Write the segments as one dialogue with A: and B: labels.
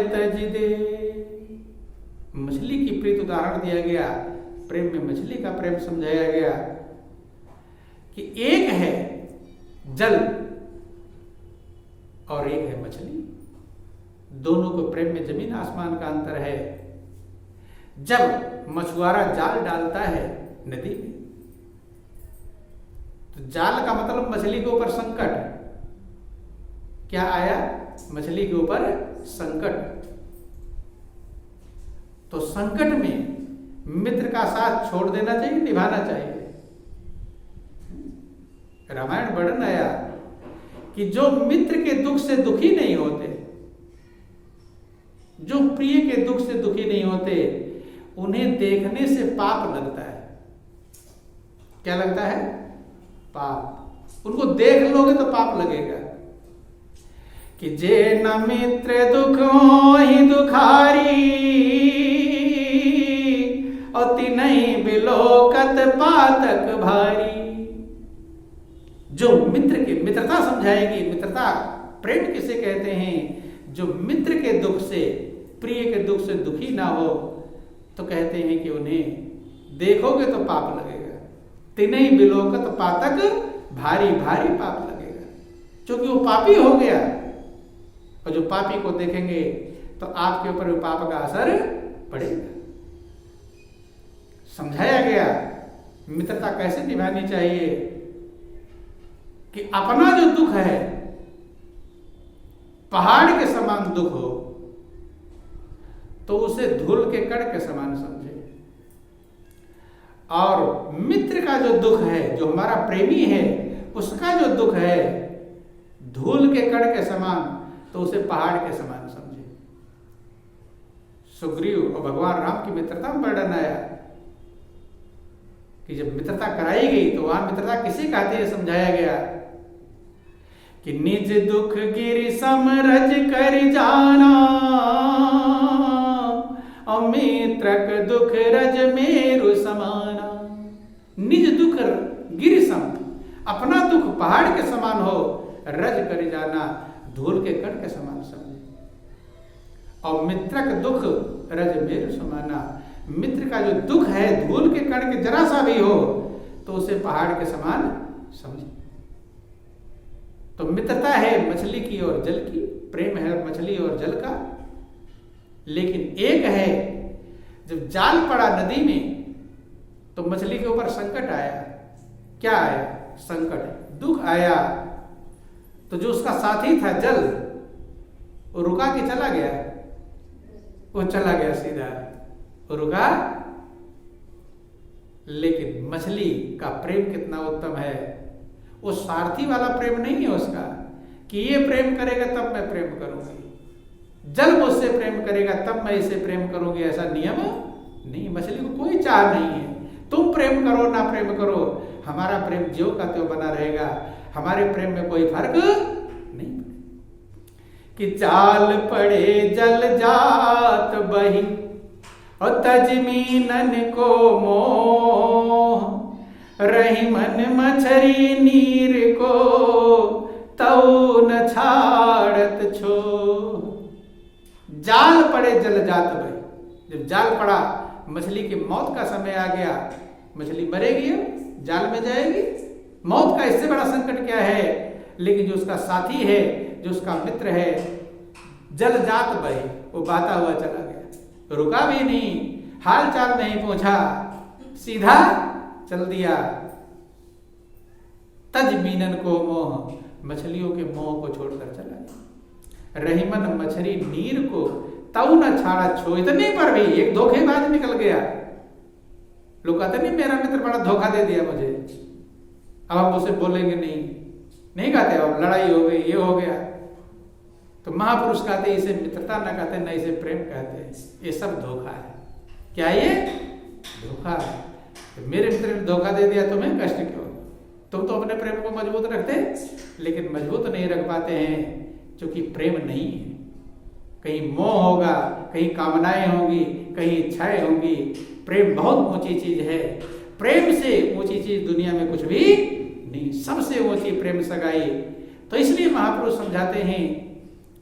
A: तज दे। मछली की प्रीत उदाहरण दिया गया, प्रेम में मछली का प्रेम समझाया गया कि एक है जल और एक है मछली, दोनों को प्रेम में जमीन आसमान का अंतर है। जब मछुआरा जाल डालता है नदी में, तो जाल का मतलब मछली के ऊपर संकट। क्या आया? मछली के ऊपर संकट। तो संकट में मित्र का साथ छोड़ देना चाहिए, निभाना चाहिए। रामायण वर्णन आया कि जो मित्र के दुख से दुखी नहीं होते, जो प्रिय के दुख से दुखी नहीं होते, उन्हें देखने से पाप लगता है। क्या लगता है? पाप। उनको देख लोगे तो पाप लगेगा। कि जे न मित्र दुख ही दुखारी, और तिनहि बिलोकत पातक भारी। जो मित्र की मित्रता समझाएगी, मित्रता प्रेम किसे कहते हैं? जो मित्र के दुख से, प्रिय के दुख से दुखी ना हो, तो कहते हैं कि उन्हें देखोगे तो पाप लगेगा। तिनहि बिलोकत पातक भारी, भारी पाप लगेगा, क्योंकि वो पापी हो गया। और जो पापी को देखेंगे तो आपके ऊपर भी पाप का असर पड़ेगा। समझाया गया मित्रता कैसे निभानी चाहिए कि अपना जो दुख है, पहाड़ के समान दुख हो, तो उसे धूल के कण के समान समझे। और मित्र का जो दुख है, जो हमारा प्रेमी है, उसका जो दुख है धूल के कण के समान, तो उसे पहाड़ के समान समझे। सुग्रीव और भगवान राम की मित्रता में वर्णन आया कि जब मित्रता कराई गई तो वहां मित्रता किसे कहते हैं समझाया गया कि निज दुख गिर समरज कर जाना, और मित्रक दुख रज मेरु समाना। निज दुख गिर सम, अपना दुख पहाड़ के समान हो, रज कर जाना, धूल के कण के समान समझे। और मित्रक दुख रज मेरु समाना, मित्र का जो दुख है धूल के कण के जरा सा भी हो, तो उसे पहाड़ के समान समझे। तो मित्रता है मछली की और जल की, प्रेम है मछली और जल का। लेकिन एक है, जब जाल पड़ा नदी में तो मछली के ऊपर संकट आया। क्या आया? संकट, दुख आया। तो जो उसका साथी था जल, वो रुका कि चला गया? वो चला गया सीधा, वो रुका। लेकिन मछली का प्रेम कितना उत्तम है। वो सारथी वाला प्रेम नहीं है उसका कि ये प्रेम करेगा तब मैं प्रेम करूंगी, जल मुझसे प्रेम करेगा तब मैं इसे प्रेम करूंगी, ऐसा नियम नहीं। मछली को कोई चाह नहीं है, तुम प्रेम करो ना प्रेम करो, हमारा प्रेम ज्यों का त्यों बना रहेगा, हमारे प्रेम में कोई फर्क नहीं। कि जाल पड़े जल जात बही, और तजमीनन को मोह, रही मन मछरी नीर को, तऊ न छाड़त छो। जाल पड़े जल जात बही, जब जाल पड़ा, मछली की मौत का समय आ गया, मछली मरेगी, अब जाल में जाएगी। मौत का इससे बड़ा संकट क्या है? लेकिन जो उसका साथी है, जो उसका मित्र है, जल जात बही, वो बहता हुआ चला गया, रुका भी नहीं, हाल चाल नहीं पूछा, सीधा चल दिया। तज मीनन को मोह, मछलियों के मोह को छोड़कर चला गया। रहीमन मछली नीर को, तऊ न छाड़ा छो। इतने पर भी एक धोखेबाज निकल गया। लोग कहते नहीं मेरा मित्र बड़ा धोखा दे दिया मुझे, अब हम उसे बोलेंगे नहीं कहते, अब लड़ाई हो गई, ये हो गया। तो महापुरुष कहते इसे मित्रता न कहते, न इसे प्रेम कहते, ये सब धोखा है। क्या ये? धोखा है। तो मेरे मित्र ने धोखा दे दिया, तुम्हें कष्ट क्यों? तुम तो अपने प्रेम को मजबूत रखते, लेकिन मजबूत नहीं रख पाते हैं क्योंकि प्रेम नहीं है। कहीं मोह होगा, कहीं कामनाएं होंगी, कहीं इच्छाएं होंगी। प्रेम बहुत ऊंची चीज है, प्रेम से ऊंची चीज दुनिया में कुछ भी नहीं, सबसे ऊंची प्रेम सगाई। तो इसलिए महापुरुष समझाते हैं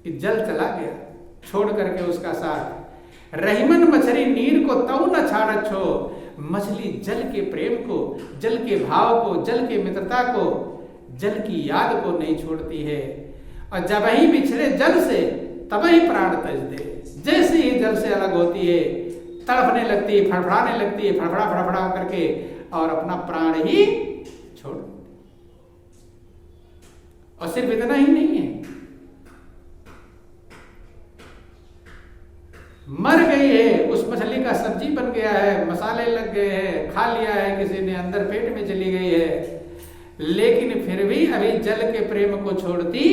A: कि जल चला गया, छोड़ करके उसका साथ। रहीमन मछली नीर को तऊ न छाड़ छो, मछली जल के प्रेम को, जल के भाव को, जल के मित्रता को, जल की याद को नहीं छोड़ती है। और जब ही बिछड़े जल से तब ही प्राण तज दे। जैसे ही जल से अलग होती है तड़पने लगती है, फड़फड़ाने लगती है, फड़फड़ा फड़फड़ा करके और अपना प्राण ही छोड़। और सिर्फ इतना ही नहीं है, मर गई है, उस मछली का सब्जी बन गया है, मसाले लग गए हैं, खा लिया है किसी ने, अंदर पेट में चली गई है, लेकिन फिर भी अभी जल के प्रेम को छोड़ती,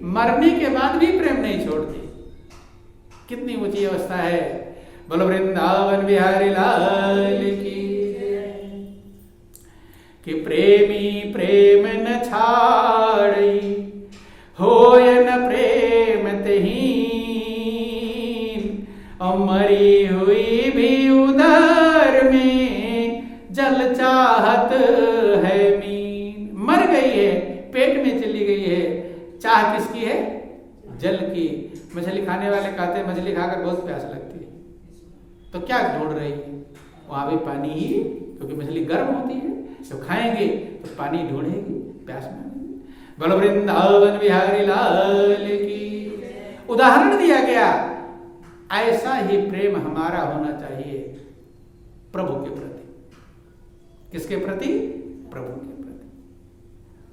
A: मरने के बाद भी प्रेम नहीं छोड़ती। कितनी ऊंची अवस्था है। बोलो वृंदावन बिहारी लाल की कि प्रेमी प्रेम न छाड़ी, होय न प्रेम तहीन, और मरी हुई भी उदर में जल चाहत है मीन। मर गई है, पेट में चली गई है, चाह किसकी है? जल की। मछली खाने वाले कहते हैं मछली खाकर बहुत प्यास लगती है, तो क्या ढूंढ रही है? वहां भी पानी ही, क्योंकि मछली गर्म होती है, तो खाएंगे तो पानी ढूंढेगी, प्यास मानेगी। बोलो वृंदावन बिहारी लाल की। उदाहरण दिया गया, ऐसा ही प्रेम हमारा होना चाहिए प्रभु के प्रति। किसके प्रति? प्रभु के प्रति।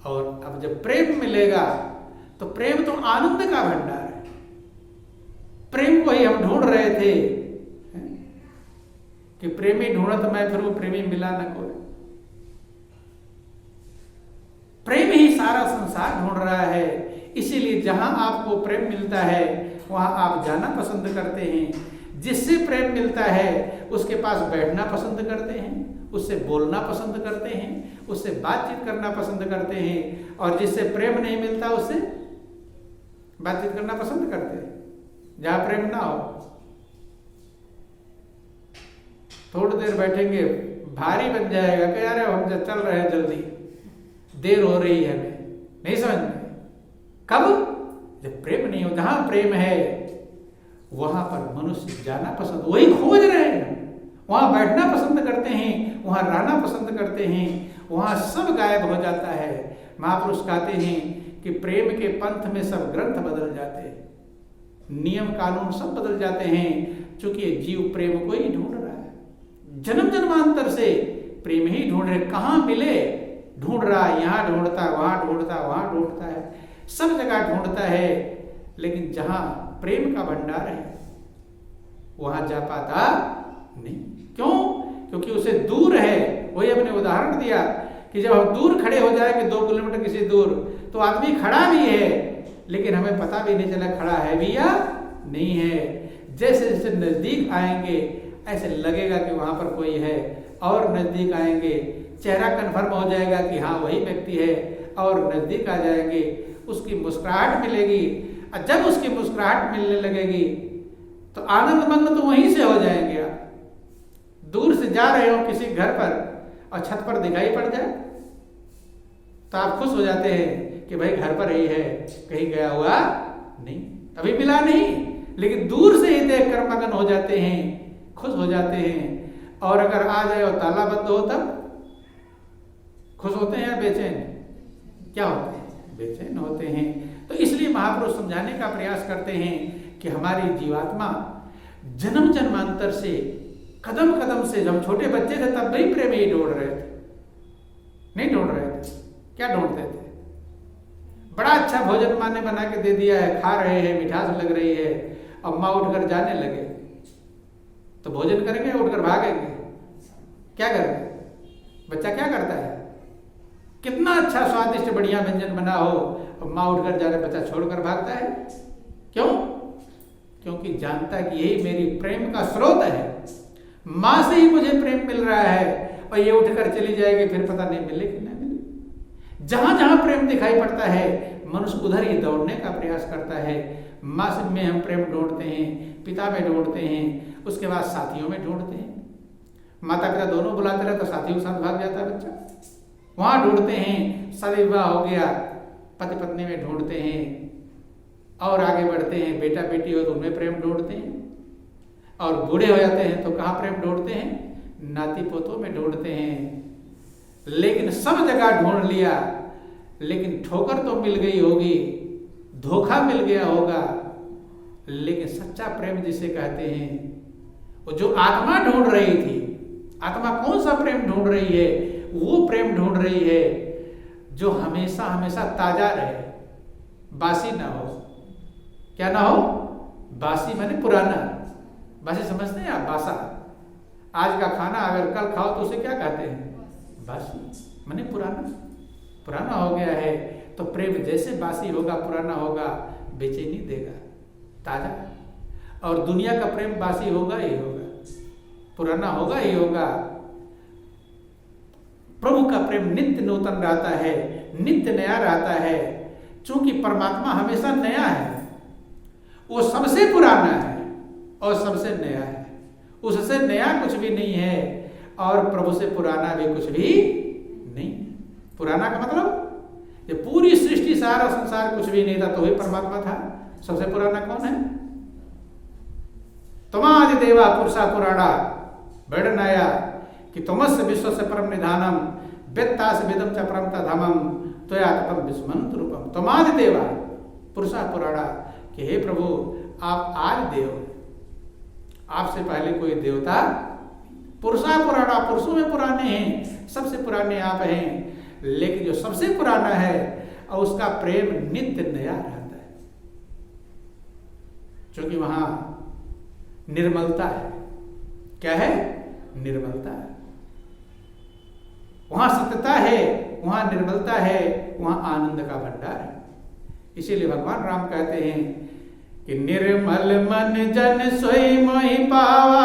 A: और अब जब प्रेम मिलेगा तो प्रेम तो आनंद का भंडार है। प्रेम को ही हम ढूंढ रहे थे कि प्रेमी ढूंढत मैं, फिर वो प्रेमी मिला न कोई। प्रेम ही सारा संसार ढूंढ रहा है, इसीलिए जहां आपको प्रेम मिलता है वहां आप जाना पसंद करते हैं। जिससे प्रेम मिलता है उसके पास बैठना पसंद करते हैं, उससे बोलना पसंद करते हैं, उससे बातचीत करना पसंद करते हैं। और जिससे प्रेम नहीं मिलता उससे बातचीत करना पसंद करते हैं। जहां प्रेम ना हो, थोड़ी देर बैठेंगे भारी बन जाएगा कि यार हम चल रहे हैं, जल्दी देर हो रही है, हमें नहीं समझ में। कब? जब प्रेम नहीं हो। जहां प्रेम है वहां पर मनुष्य जाना पसंद, वही खोज रहे हैं, वहां बैठना पसंद करते हैं, वहां रहना पसंद करते हैं, वहां सब गायब हो जाता है। महापुरुष कहते हैं कि प्रेम के पंथ में सब ग्रंथ बदल जाते हैं, नियम कानून सब बदल जाते हैं, क्योंकि जीव प्रेम को ही ढूंढ रहा है। जन्म जन्मांतर से प्रेम ही ढूंढ रहे। कहां मिले? ढूंढ रहा है, यहां ढूंढता, वहां ढूंढता, वहां ढूंढता है, सब जगह ढूंढता है, लेकिन जहां प्रेम का भंडार है वहां जा पाता नहीं। क्यों? क्योंकि उसे दूर है। वही अपने उदाहरण दिया कि जब हम दूर खड़े हो जाएंगे 2 किलोमीटर किसी दूर, तो आदमी खड़ा भी है लेकिन हमें पता भी नहीं चला खड़ा है भी या नहीं है। जैसे जैसे नजदीक आएंगे ऐसे लगेगा कि वहां पर कोई है, और नजदीक आएंगे चेहरा कन्फर्म हो जाएगा कि हाँ वही व्यक्ति है, और नजदीक आ जाएंगे उसकी मुस्कुराहट मिलेगी। और जब उसकी मुस्कुराहट मिलने लगेगी तो आनंद मग्न तो वहीं से हो जाएंगे आप। दूर से जा रहे हो किसी घर पर और छत पर दिखाई पड़ जाए तो आप खुश हो जाते हैं कि भाई घर पर ही है, कहीं गया हुआ नहीं, अभी मिला नहीं, लेकिन दूर से ही देखकर मगन हो जाते हैं, खुश हो जाते हैं। और अगर आ जाए और ताला बंद हो तब खुश होते हैं या बेचैन? क्या होते हैं? बेचैन होते हैं। तो इसलिए महापुरुष समझाने का प्रयास करते हैं कि हमारी जीवात्मा जन्म जन्मांतर से, कदम कदम से, जब छोटे बच्चे थे तब भी प्रेम ही ढूंढ रहे थे, नहीं ढूंढ रहे थे। क्या ढूंढते थे? बड़ा अच्छा भोजन माँ ने बना के दे दिया है, खा रहे हैं, मिठास लग रही है, अब माँ उठकर जाने लगे तो भोजन करेंगे, उठकर भागेंगे? क्या करेंगे? बच्चा क्या करता है? कितना अच्छा स्वादिष्ट बढ़िया व्यंजन बना हो, अब माँ उठकर जा रहे, बच्चा छोड़कर भागता है। क्यों? क्योंकि जानता है कि यही मेरी प्रेम का स्रोत है, माँ से ही मुझे प्रेम मिल रहा है, और ये उठकर चली जाएगी फिर पता नहीं मिले कि नहीं मिले। जहां जहां प्रेम दिखाई पड़ता है मनुष्य उधर ही दौड़ने का प्रयास करता है। माँ में हम प्रेम ढूंढते हैं, पिता में ढूंढते हैं, उसके बाद साथियों में ढूंढते हैं। माता पिता दोनों बुलाते रहे तो साथियों के साथ भाग जाता है बच्चा, वहां ढूंढते हैं। शादी विवाह हो गया, पति पत्नी में ढूंढते हैं, और आगे बढ़ते हैं, बेटा बेटी हो तो उनमें प्रेम ढूंढते हैं, और बूढ़े हो जाते हैं तो कहाँ प्रेम ढूंढते हैं? नाती पोतों में ढूंढते हैं। लेकिन सब जगह ढूंढ लिया, लेकिन ठोकर तो मिल गई होगी, धोखा मिल गया होगा, लेकिन सच्चा प्रेम जिसे कहते हैं, वो जो आत्मा ढूंढ रही थी, आत्मा कौन सा प्रेम ढूंढ रही है? वो प्रेम ढूंढ रही है जो हमेशा हमेशा ताजा रहे, बासी ना हो। क्या ना हो? बासी माने पुराना। बासी समझते हैं आप? बासा। आज का खाना अगर कल खाओ तो उसे क्या कहते हैं? बासी माने पुराना। पुराना हो गया है तो प्रेम जैसे बासी होगा, पुराना होगा, बेचैनी देगा। ताजा। और दुनिया का प्रेम बासी होगा ही होगा, पुराना होगा ही होगा। प्रभु का प्रेम नित्य नूतन रहता है, नित्य नया रहता है। चूंकि परमात्मा हमेशा नया है, वो सबसे पुराना है और सबसे नया है। उससे नया कुछ भी नहीं है और प्रभु से पुराना भी कुछ भी नहीं। पुराना का मतलब ये पूरी सृष्टि, सारा संसार कुछ भी नहीं था तो वही परमात्मा था। सबसे पुराना कौन है? तमादि देवा पुरुषा पुराणा वर्णन आया कि तमस्य विश्व से परम निधानम वेत्तास वेदम च परम तधामम त्वया तपम विस्मंत रूपम। तमादि देवा पुरुषा पुराणा कि हे प्रभु आप आज देव, आपसे पहले कोई देवता। पुरुषा पुराणा, पुरुषों में पुराने हैं, सबसे पुराने आप हैं। लेकिन जो सबसे पुराना है और उसका प्रेम नित्य नया रहता है, क्योंकि वहां निर्मलता है। क्या है? निर्मलता है। वहां सत्यता है, वहां निर्मलता है, वहां आनंद का भंडार है। इसीलिए भगवान राम कहते हैं कि निर्मल मन जन सोई मोहि पावा,